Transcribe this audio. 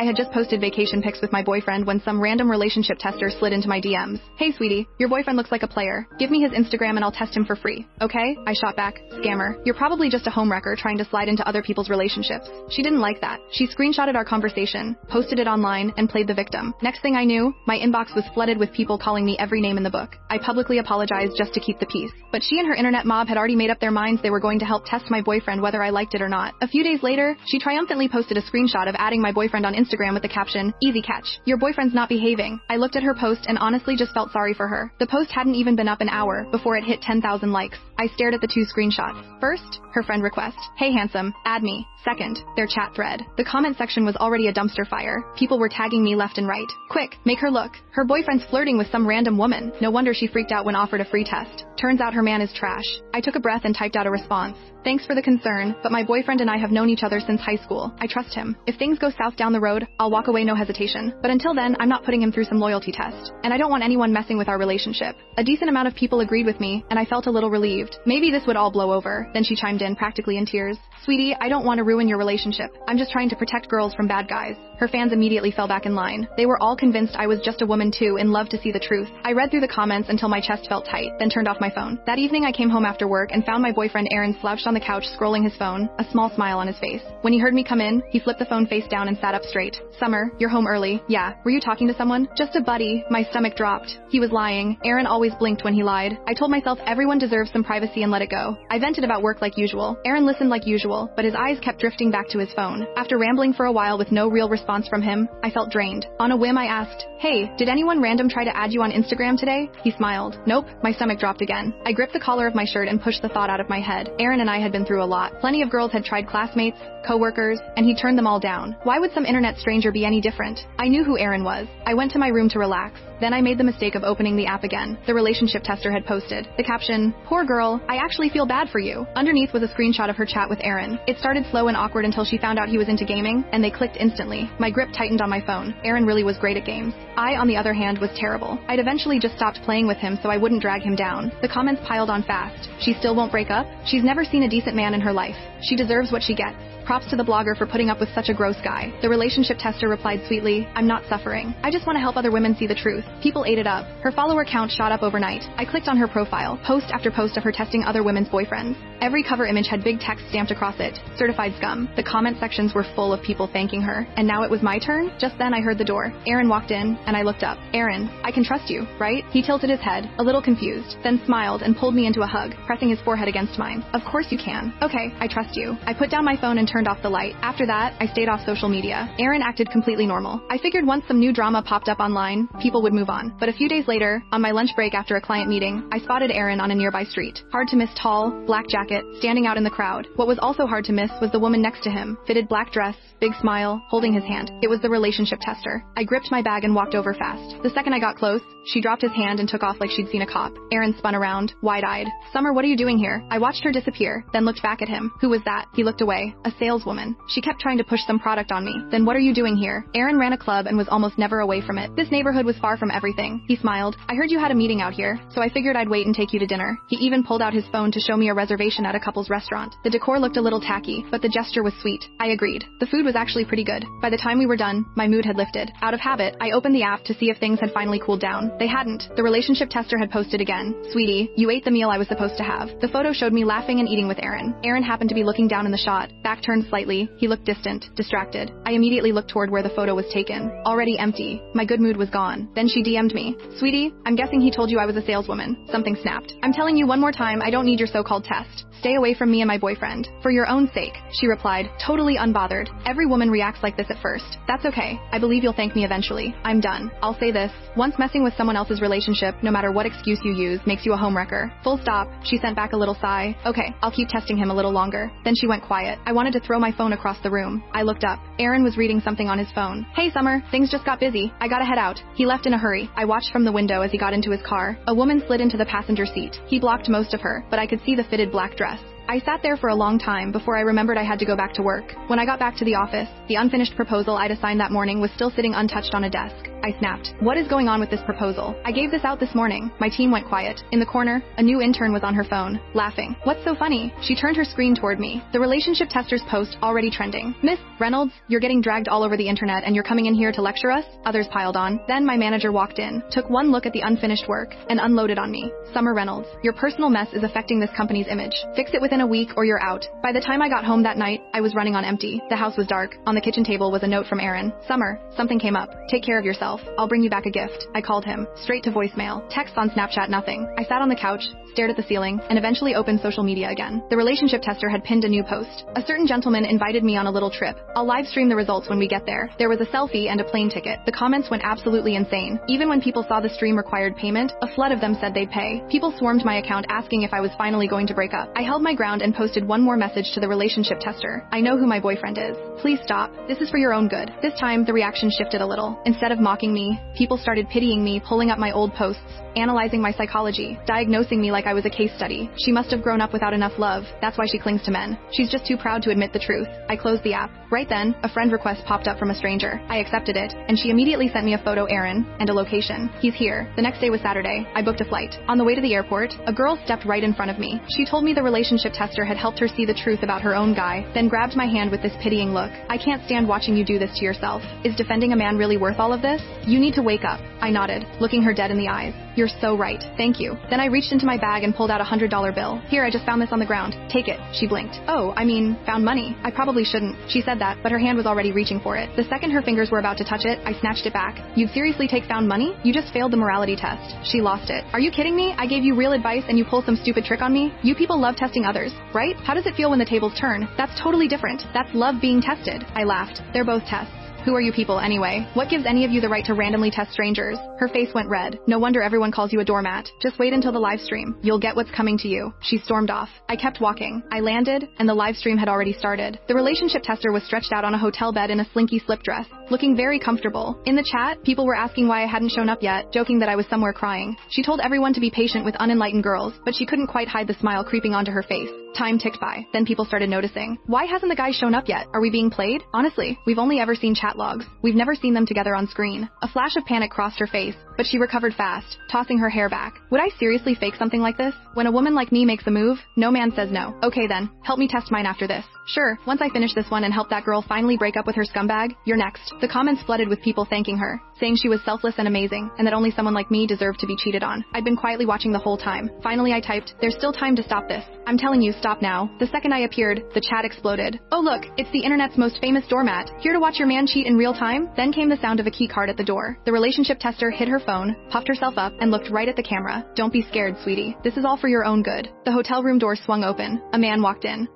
I had just posted vacation pics with my boyfriend when some random relationship tester slid into my DMs. Hey sweetie, your boyfriend looks like a player. Give me his Instagram and I'll test him for free. Okay? I shot back. Scammer. You're probably just a homewrecker trying to slide into other people's relationships. She didn't like that. She screenshotted our conversation, posted it online, and played the victim. Next thing I knew, my inbox was flooded with people calling me every name in the book. I publicly apologized just to keep the peace. But she and her internet mob had already made up their minds they were going to help test my boyfriend whether I liked it or not. A few days later, she triumphantly posted a screenshot of adding my boyfriend on Instagram with the caption, "Easy catch. Your boyfriend's not behaving." I looked at her post and honestly just felt sorry for her. The post hadn't even been up an hour before it hit 10,000 likes. I stared at the two screenshots. First, her friend request. Hey handsome, add me. Second, their chat thread. The comment section was already a dumpster fire. People were tagging me left and right. Quick, make her look. Her boyfriend's flirting with some random woman. No wonder she freaked out when offered a free test. Turns out her man is trash. I took a breath and typed out a response. Thanks for the concern, but my boyfriend and I have known each other since high school. I trust him. If things go south down the road, I'll walk away no hesitation. But until then, I'm not putting him through some loyalty test. And I don't want anyone messing with our relationship. A decent amount of people agreed with me, and I felt a little relieved. Maybe this would all blow over. Then she chimed in, practically in tears. Sweetie, I don't want to ruin your relationship. I'm just trying to protect girls from bad guys. Her fans immediately fell back in line. They were all convinced I was just a woman too, in love to see the truth. I read through the comments until my chest felt tight, then turned off my phone. That evening I came home after work and found my boyfriend Aaron slouched on the couch scrolling his phone, a small smile on his face. When he heard me come in, he flipped the phone face down and sat up straight. Summer, you're home early. Yeah, were you talking to someone? Just a buddy. My stomach dropped. He was lying. Aaron always blinked when he lied. I told myself everyone deserves some privacy and let it go. I vented about work like usual. Aaron listened like usual, but his eyes kept drifting back to his phone. After rambling for a while with no real response from him, I felt drained. On a whim I asked, "Hey, did anyone random try to add you on Instagram today?" He smiled. Nope. My stomach dropped again. I gripped the collar of my shirt and pushed the thought out of my head. Aaron and I had been through a lot. Plenty of girls had tried classmates, co-workers, and he turned them all down. Why would some internet stranger be any different? I knew who Aaron was. I went to my room to relax. Then I made the mistake of opening the app again. The relationship tester had posted. The caption, "Poor girl, I actually feel bad for you." Underneath was a screenshot of her chat with Aaron. It started slow and awkward until she found out he was into gaming, and they clicked instantly. My grip tightened on my phone. Aaron really was great at games. I, on the other hand, was terrible. I'd eventually just stopped playing with him so I wouldn't drag him down. The comments piled on fast. She still won't break up? She's never seen a decent man in her life. She deserves what she gets. Props to the blogger for putting up with such a gross guy. The relationship tester replied sweetly, "I'm not suffering. I just want to help other women see the truth." People ate it up. Her follower count shot up overnight. I clicked on her profile, post after post of her testing other women's boyfriends. Every cover image had big text stamped across it, "Certified scum." The comment sections were full of people thanking her. And now it was my turn? Just then I heard the door. Aaron walked in, and I looked up. "Aaron, I can trust you, right?" He tilted his head, a little confused, then smiled and pulled me into a hug, pressing his forehead against mine. "Of course you can." "Okay, I trust you." I put down my phone and turned off the light. After that, I stayed off social media. Aaron acted completely normal. I figured once some new drama popped up online, people would move on. But a few days later, on my lunch break after a client meeting, I spotted Aaron on a nearby street. Hard to miss tall, black jacket, standing out in the crowd. What was also hard to miss was the woman next to him, fitted black dress, big smile, holding his hand. It was the relationship tester. I gripped my bag and walked over fast. The second I got close, she dropped his hand and took off like she'd seen a cop. Aaron spun around, wide-eyed. "Summer, what are you doing here?" I watched her disappear, then looked back at him. "Who was that?" He looked away. "A saleswoman. She kept trying to push some product on me." "Then what are you doing here?" Aaron ran a club and was almost never away from it. "This neighborhood was far from everything." He smiled. "I heard you had a meeting out here, so I figured I'd wait and take you to dinner." He even pulled out his phone to show me a reservation at a couple's restaurant. The decor looked a little tacky, but the gesture was sweet. I agreed. The food was actually pretty good. By the time we were done, my mood had lifted. Out of habit, I opened the app to see if things had finally cooled down. They hadn't. The relationship tester had posted again. "Sweetie, you ate the meal I was supposed to have." The photo showed me laughing and eating with Aaron. Aaron happened to be looking down in the shot, back turned slightly. He looked distant, distracted. I immediately looked toward where the photo was taken. Already empty. My good mood was gone. Then she DM'd me. "Sweetie, I'm guessing he told you I was a saleswoman." Something snapped. "I'm telling you one more time, I don't need your so-called test. Stay away from me and my boyfriend. For your own sake," she replied, totally unbothered. Every woman reacts like this at first. "That's okay. I believe you'll thank me eventually. I'm done. I'll say this. Once messing with someone else's relationship, no matter what excuse you use, makes you a homewrecker. Full stop." She sent back a little sigh. "Okay, I'll keep testing him a little longer." Then she went quiet. I wanted to throw my phone across the room. I looked up. Aaron was reading something on his phone. "Hey Summer, things just got busy. I gotta head out." He left in a hurry. I watched from the window as he got into his car. A woman slid into the passenger seat. He blocked most of her, but I could see the fitted black dress. I sat there for a long time before I remembered I had to go back to work. When I got back to the office, the unfinished proposal I'd assigned that morning was still sitting untouched on a desk. I snapped. What is going on with this proposal? I gave this out this morning. My team went quiet. In the corner, a new intern was on her phone, laughing. What's so funny? She turned her screen toward me. The relationship tester's post already trending. Miss Reynolds, you're getting dragged all over the internet and you're coming in here to lecture us? Others piled on. Then my manager walked in, took one look at the unfinished work, and unloaded on me. Summer Reynolds, your personal mess is affecting this company's image. Fix it within a week or you're out. By the time I got home that night, I was running on empty. The house was dark. On the kitchen table was a note from Aaron. Summer, something came up. Take care of yourself. I'll bring you back a gift. I called him. Straight to voicemail. Text on Snapchat, nothing. I sat on the couch, stared at the ceiling, and eventually opened social media again. The relationship tester had pinned a new post. A certain gentleman invited me on a little trip. I'll live stream the results when we get there. There was a selfie and a plane ticket. The comments went absolutely insane. Even when people saw the stream required payment, a flood of them said they'd pay. People swarmed my account asking if I was finally going to break up. I held my ground and posted one more message to the relationship tester. I know who my boyfriend is. Please stop. This is for your own good. This time, the reaction shifted a little. Instead of mocking me, people started pitying me, pulling up my old posts, analyzing my psychology, diagnosing me like I was a case study. She must have grown up without enough love. That's why she clings to men. She's just too proud to admit the truth. I closed the app. Right then, a friend request popped up from a stranger. I accepted it, and she immediately sent me a photo, Aaron, and a location. He's here. The next day was Saturday. I booked a flight. On the way to the airport, a girl stepped right in front of me. She told me the relationship tester had helped her see the truth about her own guy, then grabbed my hand with this pitying look. I can't stand watching you do this to yourself. Is defending a man really worth all of this? You need to wake up. I nodded, looking her dead in the eyes. You're so right. Thank you. Then I reached into my bag and pulled out $100 bill. Here, I just found this on the ground. Take it. She blinked. Oh, I mean, found money. I probably shouldn't. She said that, but her hand was already reaching for it. The second her fingers were about to touch it, I snatched it back. You'd seriously take found money? You just failed the morality test. She lost it. Are you kidding me? I gave you real advice and you pull some stupid trick on me? You people love testing others, right? How does it feel when the tables turn? That's totally different. That's love being tested. I laughed. They're both tests. Who are you people anyway? What gives any of you the right to randomly test strangers? Her face went red. No wonder everyone calls you a doormat. Just wait until the live stream. You'll get what's coming to you. She stormed off. I kept walking. I landed, and the live stream had already started. The relationship tester was stretched out on a hotel bed in a slinky slip dress, looking very comfortable. In the chat, people were asking why I hadn't shown up yet, joking that I was somewhere crying. She told everyone to be patient with unenlightened girls, but she couldn't quite hide the smile creeping onto her face. Time ticked by. Then people started noticing. Why hasn't the guy shown up yet? Are we being played? Honestly, we've only ever seen chat logs. We've never seen them together on screen. A flash of panic crossed her face, but she recovered fast, tossing her hair back. Would I seriously fake something like this? When a woman like me makes a move, no man says no. Okay then, help me test mine after this. Sure, once I finish this one and help that girl finally break up with her scumbag, you're next. The comments flooded with people thanking her, saying she was selfless and amazing, and that only someone like me deserved to be cheated on. I'd been quietly watching the whole time. Finally I typed, there's still time to stop this. I'm telling you, stop now. The second I appeared, the chat exploded. Oh look, it's the internet's most famous doormat. Here to watch your man cheat in real time? Then came the sound of a key card at the door. The relationship tester hid her phone, puffed herself up, and looked right at the camera. Don't be scared, sweetie. This is all for your own good. The hotel room door swung open. A man walked in.